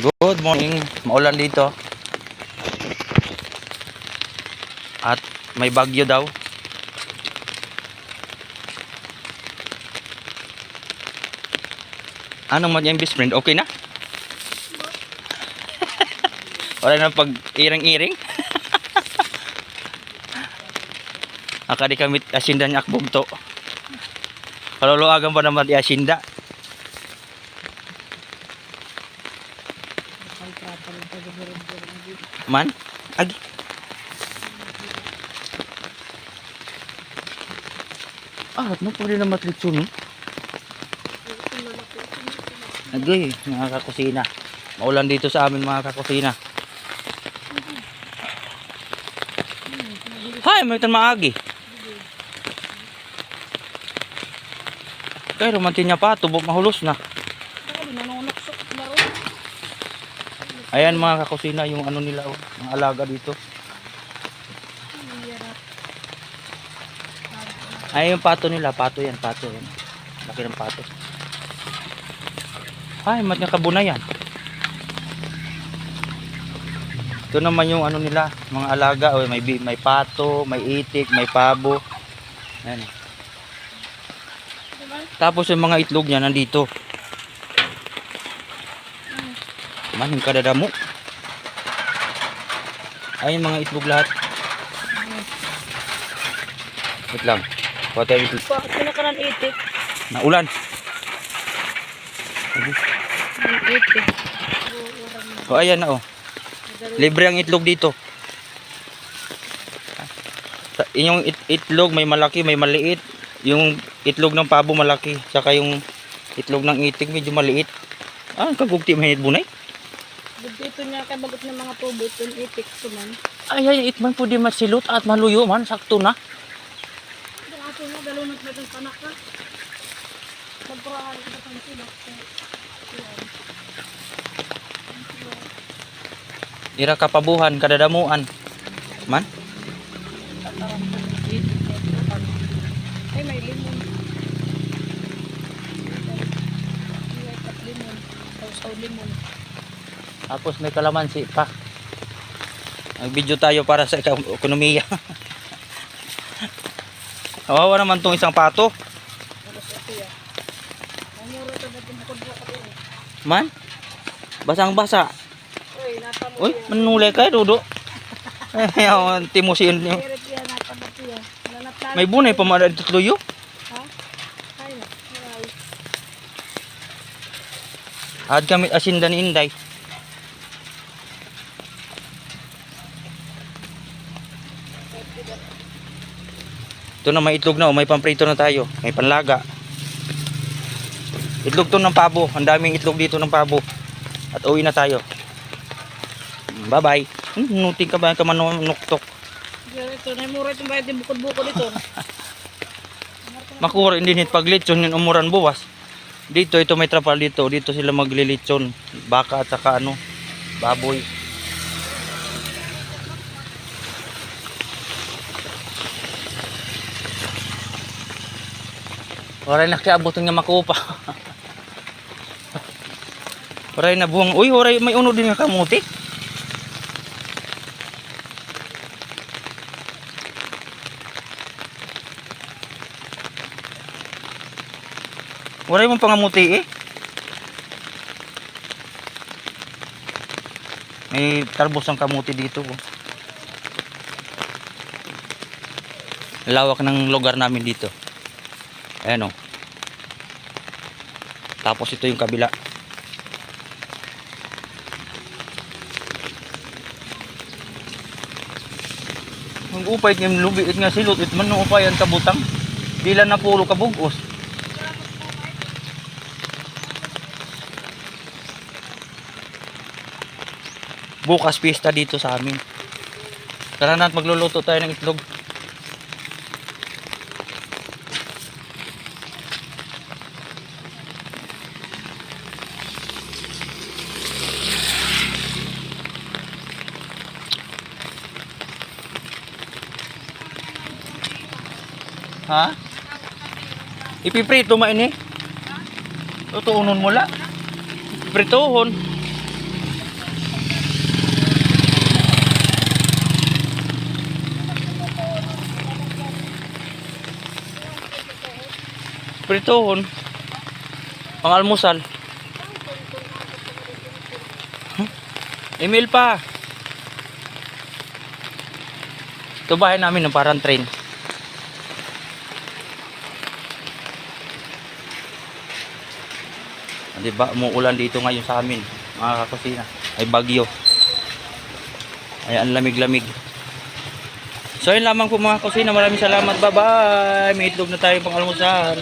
Good morning. Maulan dito. At may bagyo daw. Anong man yung best friend? Okay na? Wala na pag iring-iring. Akadi kami asinda niya akbog to. Kaluluagan pa naman di asinda. Man? Agi. Ah, no pwede na matritsyon eh. Agay, mga kakusina. Maulan dito sa amin mga kakusina. Hay, may tan maagi. Kaya romantin niya pa, tubok mahulos na. Ayan mga kakusina, yung ano nila, oh, mga alaga dito. Ay, yung pato nila, pato yan. Laki ng pato. Ay, mat nga kabunay yan. Ito naman yung ano nila, mga alaga, oh, may pato, may itik, may pabo. Ayan. Tapos yung mga itlog niya nandito. Man, yung kadadamo. Ayun mga itlog lahat. Wait lang. Kuha tayo itlog. Pinakaran itik. Naulan. Itik. O ayan na oh. Libre ang itlog dito. Yung itlog may malaki, may maliit. Yung itlog ng pabo malaki. Saka yung itlog ng itik medyo maliit. Ah, kagugti may bunay. Dito niya kay bagot ng mga tubo itong itik ko man. Ay, itman po di masilot at maluyo man. Sakto na. Ang ato nga dalunot na itong panak ka. Magpurahan ka itong silok. Ira kapabuhan, kadadamuan. Man? Ay, may limon. May kat limon. Sausaw limon. Tapos may kalamansi pa. Nag-video tayo para sa ekonomiya. Kawawa naman tong isang pato. Man? Basang-basa. Uy, manulay ka, Dodo. Ayaw, timusin niyo. May bunay pa mga tutluyo. Had kami asindan inday. Ito na may itlog na, may pamprito na tayo. May panlaga. Itlog to ng pabo. Ang daming itlog dito ng pabo. At uwi na tayo. Bye bye. Nuting ka ba ka manuktok? Ito na mura itong bayad yung bukod-bukod ito. Makuha rin din paglitson yung umuran buwas. Dito ito may trapal dito. Dito sila maglilitson. Baka at saka ano, baboy. Oray na kiabot nga makupa. Oray na buwang. Uy, oray may uno din nga kamuti. Oray mong pangamuti eh. May talbos ang kamuti dito. Oh. Lawak ng lugar namin dito. Ayan o. Tapos ito yung kabila. Ang upay ng lubi it nga silot it man no upayan kabutang. Dila na pulo kabugos. Bukas pista dito sa amin. Tara na at magluluto tayo ng itlog. Ha? Ipiprito ma ini. Tutuunon mo la. Pritohon. Pritohon. Pang almusal. Email pa. Ito bahay namin ng parang train. Diba, umuulan dito ngayon sa amin, mga kakusina. Ay bagyo. Ay ang lamig-lamig. So yun lamang po mga kusina. Maraming salamat. Bye-bye. May itlog na tayo pang almusal.